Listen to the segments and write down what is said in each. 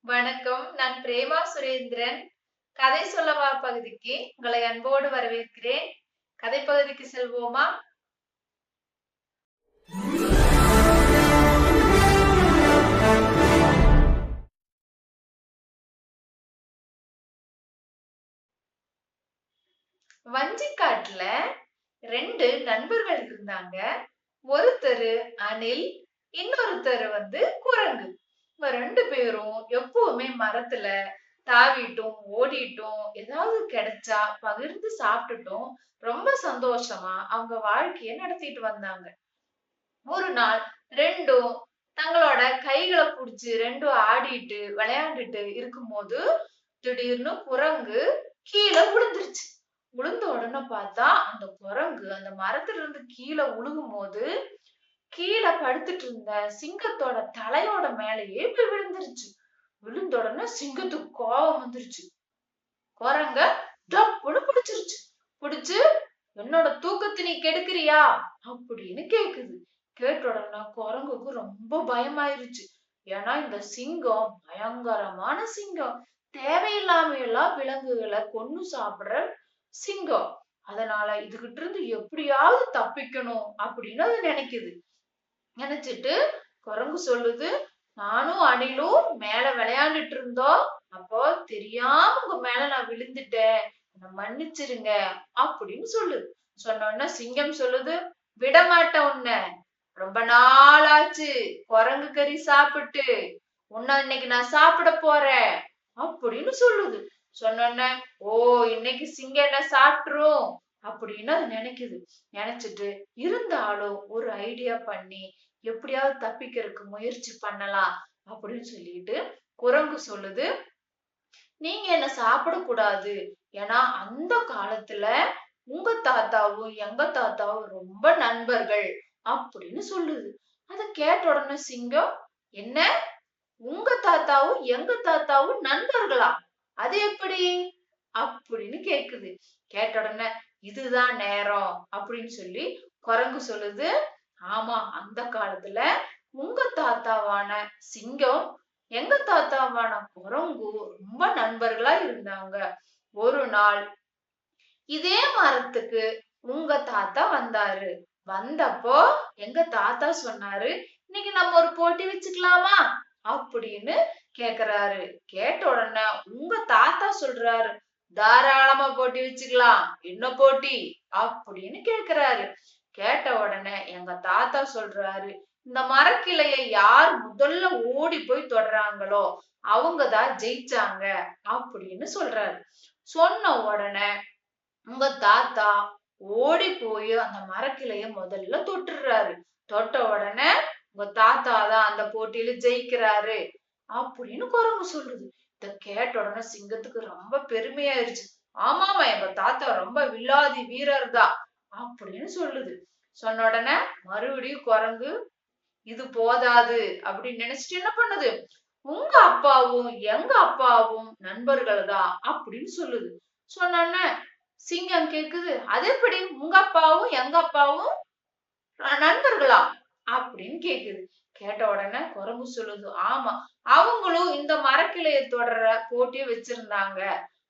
வணக்கம். நான் பிரேமா சுரேந்திரன். கதை சொல்லவா பகுதிக்கு உங்களை அன்போடு வரவேற்கிறேன். கதை பகுதிக்கு செல்வோமா? வஞ்சிக்காட்டுல 2 நண்பர்கள் இருந்தாங்க. ஒருத்தரு அணில், இன்னொருத்தரு குரங்கு. இவங்க 2 பேரும் எப்பவுமே மரத்துல தாவிட்டும், ஓடிட்டும், ஏதாவது கிடைச்சா பகிர்ந்து சாப்பிட்டுட்டும் ரொம்ப சந்தோஷமா அவங்க வாழ்க்கைய நடத்திட்டு வந்தாங்க. ஒரு நாள் 2ம் தங்களோட கைகள புடிச்சு 2ம் ஆடிட்டு, விளையாண்டுட்டு இருக்கும்போது, திடீர்னு குரங்கு கீழ விழுந்துருச்சு. விழுந்த உடனே பார்த்தா, அந்த குரங்கு அந்த மரத்துல இருந்து கீழ விழுகும்போது, கீழ படுத்துட்டு இருந்த சிங்கத்தோட தலையோட மேலேயே போய் விழுந்துருச்சு. விழுந்த உடனே சிங்கத்துக்கு கோவம் வந்துருச்சு. குரங்க டப்புன்னு பிடிச்சிருச்சு. பிடிச்சு, என்னோட தூக்கத்தை நீ கெடுக்கிறியா அப்படின்னு கேக்குது. கேட்ட உடனே குரங்குக்கு ரொம்ப பயமாயிருச்சு. ஏன்னா இந்த சிங்கம் பயங்கரமான சிங்கம். தேவையில்லாம எல்லாம் விலங்குகளை கொன்னு சாப்பிடுற சிங்கம். அதனால இதுகிட்ட இருந்து எப்படியாவது தப்பிக்கணும் அப்படின்னு அது நினைக்குது. நினைச்சிட்டு குரங்கு சொல்லுது, நானும் அணிலும் மேல விளையாண்டுட்டு இருந்தோம். அப்போ தெரியாம உங்க மேல நான் விழுந்துட்டேன். என்னை மன்னிச்சிருங்க அப்படின்னு சொல்லுது. சொன்ன உடனே சிங்கம் சொல்லுது, விட மாட்டேன் உன்னை. ரொம்ப நாளாச்சு குரங்கு கறி சாப்பிட்டு. உன்னை இன்னைக்கு நான் சாப்பிட போறேன் அப்படின்னு சொல்லுது. சொன்ன உடனே, ஓ, இன்னைக்கு சிங்கம் என்ன சாப்பிட்டுரும் அப்படின்னு அது நினைக்குது. நினைச்சிட்டு இருந்தாலும் ஒரு ஐடியா பண்ணி எப்படியாவது தப்பிக்கிறதுக்கு முயற்சி பண்ணலாம் அப்படின்னு சொல்லிட்டு குரங்கு சொல்லுது, நீங்க என்ன சாப்பிடக்கூடாது. ஏன்னா அந்த காலத்துல உங்க தாத்தாவும் எங்க தாத்தாவும் ரொம்ப நண்பர்கள் அப்படின்னு சொல்லுது. அத கேட்ட உடனே சிங்கம், என்ன, உங்க தாத்தாவும் எங்க தாத்தாவும் நண்பர்களா? அது எப்படி அப்படின்னு கேக்குது. கேட்ட உடனே, இதுதான் நேரம் அப்படின்னு சொல்லி குரங்கு சொல்லுது, ஆமா, அந்த காலத்துல உங்க தாத்தாவான சிங்கம் எங்க தாத்தாவான குரங்கு ரொம்ப நண்பர்களா இருந்தாங்க. ஒரு நாள் இதே மரத்துக்கு உங்க தாத்தா வந்தாரு. வந்தப்போ எங்க தாத்தா சொன்னாரு, இன்னைக்கு நம்ம ஒரு போட்டி வச்சுக்கலாமா அப்படின்னு கேக்குறாரு. கேட்ட உடனே உங்க தாத்தா சொல்றாரு, தாராளமா போட்டி வச்சுக்கலாம். என்ன போட்டி அப்படின்னு கேக்குறாரு. கேட்ட உடனே எங்க தாத்தா சொல்றாரு, இந்த மரக்கிளையை யார் முதல்ல ஓடி போய் தொடுறாங்களோ அவங்கதான் ஜெயிச்சாங்க அப்படின்னு சொல்றாரு. சொன்ன உடனே உங்க தாத்தா ஓடி போய் அந்த மரக்கிளைய முதல்ல தொட்டுறாரு. தொட்ட உடனே உங்க தாத்தா தான் அந்த போட்டியில ஜெயிக்கிறாரு அப்படின்னு குரங்கு சொல்லுது. இத கேட்ட உடனே சிங்கத்துக்கு ரொம்ப பெருமையாயிருச்சு. ஆமாமா, எங்க தாத்தா ரொம்ப வில்லாதி வீரர் தான் அப்படின்னு சொல்லுது. சொன்ன உடனே மறுபடியும் குரங்கு, இது போதாது அப்படின்னு நினைச்சிட்டு என்ன பண்ணுது, உங்க அப்பாவும் எங்க அப்பாவும் நண்பர்கள் தான் அப்படின்னு சொல்லுது. சொன்ன சிங்கம் கேக்குது, அது எப்படி உங்க அப்பாவும் எங்க அப்பாவும் நண்பர்களா அப்படின்னு கேக்குது. கேட்ட உடனே குரங்கு சொல்லுது, ஆமா, அவங்களும் இந்த மரக்கிளைய தொடர போட்டிய வச்சிருந்தாங்க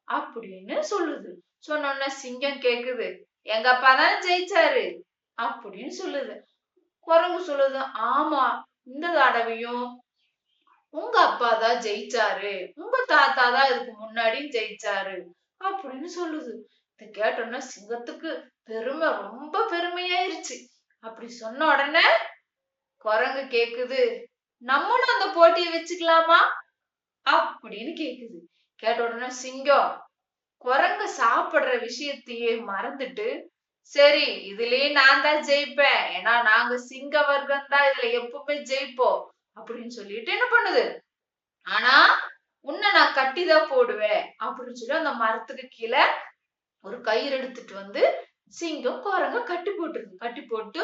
அப்படின்னு சொல்லுது. சொன்ன உடனே சிங்கம் கேக்குது, எங்க அப்பா தானே ஜெயிச்சாரு அப்படின்னு சொல்லுது. குரங்கு சொல்லுது, ஆமா, இந்த தடவையும் உங்க அப்பா தான் ஜெயிச்சாரு. உங்க தாத்தா தான் இதுக்கு முன்னாடியும் ஜெயிச்சாரு அப்படின்னு சொல்லுது. இத கேட்டோன்னா சிங்கத்துக்கு பெருமை ரொம்ப பெருமையாயிருச்சு. அப்படி சொன்ன உடனே குரங்கு கேக்குது, நம்மளும் அந்த போட்டியை வச்சுக்கலாமா அப்படின்னு கேக்குது. கேட்ட உடனே சிங்கம் குரங்கு சாப்பிடுற விஷயத்தையே மறந்துட்டு, சரி, இதுலயே நான் தான் ஜெயிப்பேன். ஏன்னா நாங்க சிங்க வர்க்கம் தான் இதுல எப்பவுமே ஜெயிப்போம் அப்படின்னு சொல்லிட்டு என்ன பண்ணுது, ஆனா உன்னை நான் கட்டிதான் போடுவேன் அப்படின்னு சொல்லி அந்த மரத்துக்கு கீழே ஒரு கயிறு எடுத்துட்டு சிங்கம் குரங்க கட்டி போட்டுருது. கட்டி போட்டு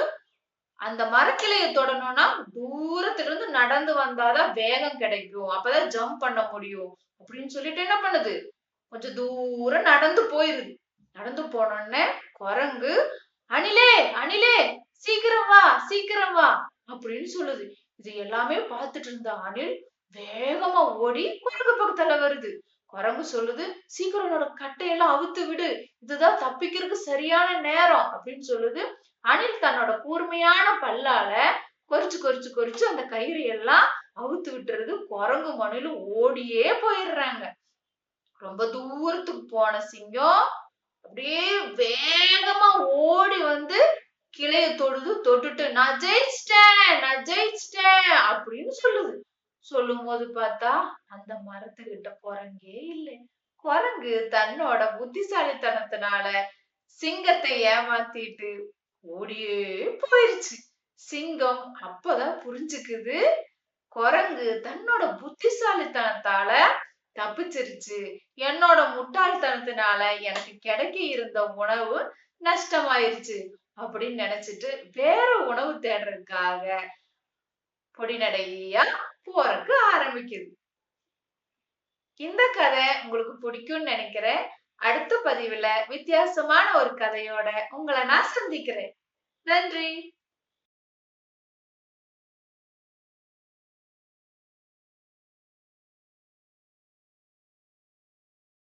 அந்த மரக்கிளைய தொடணும்னா தூரத்துல இருந்து நடந்து வந்தாதான் வேகம் கிடைக்கும். அப்பதான் ஜம்ப் பண்ண முடியும் அப்படின்னு சொல்லிட்டு என்ன பண்ணுது, கொஞ்சம் தூரம் நடந்து போயிருது. நடந்து போனோடனே குரங்கு, அணிலே அணிலே, சீக்கிரம் வா சீக்கிரம் வா அப்படின்னு சொல்லுது. இது எல்லாமே பார்த்துட்டு இருந்த அணில் வேகமா ஓடி குரங்கு பக்கத்துல வருது. குரங்கு சொல்லுது, சீக்கிரம் உன்னோட கட்டையெல்லாம் அவுத்து விடு, இதுதான் தப்பிக்கிறதுக்கு சரியான நேரம் அப்படின்னு சொல்லுது. அணில் தன்னோட கூர்மையான பல்லால கொறிச்சு கொறிச்சு கொறிச்சு அந்த கயிறு எல்லாம் அவுத்து விட்டுறது. குரங்கு மணிலும் ஓடியே போயிடுறாங்க. ரொம்ப தூரத்துக்கு போன சிங்கம் அப்படியே வேகமா ஓடி வந்து கிளைய தொட்டுட்டு நான் ஜெயிச்சிட்டேன் அப்படின்னு சொல்லுது. சொல்லும் போது பார்த்தா அந்த மரத்துக்கிட்ட குரங்கே இல்லை. குரங்கு தன்னோட புத்திசாலித்தனத்தினால சிங்கத்தை ஏமாத்திட்டு ஓடியே போயிருச்சு. சிங்கம் அப்பதான் புரிஞ்சுக்குது, குரங்கு தன்னோட புத்திசாலித்தனத்தால தப்பிச்சிருச்சு. என்னோட முட்டாள்தனத்தினால எனக்கு கிடைக்க இருந்த உணவு நஷ்டமாயிருச்சு அப்படின்னு நினைச்சிட்டு வேற உணவு தேடுறதுக்காக பொடிநடையா போறக்கு ஆரம்பிக்குது. இந்த கதை உங்களுக்கு பிடிக்கும்னு நினைக்கிறேன். அடுத்த பதிவுல வித்தியாசமான ஒரு கதையோட உங்களை நான் சந்திக்கிறேன். நன்றி.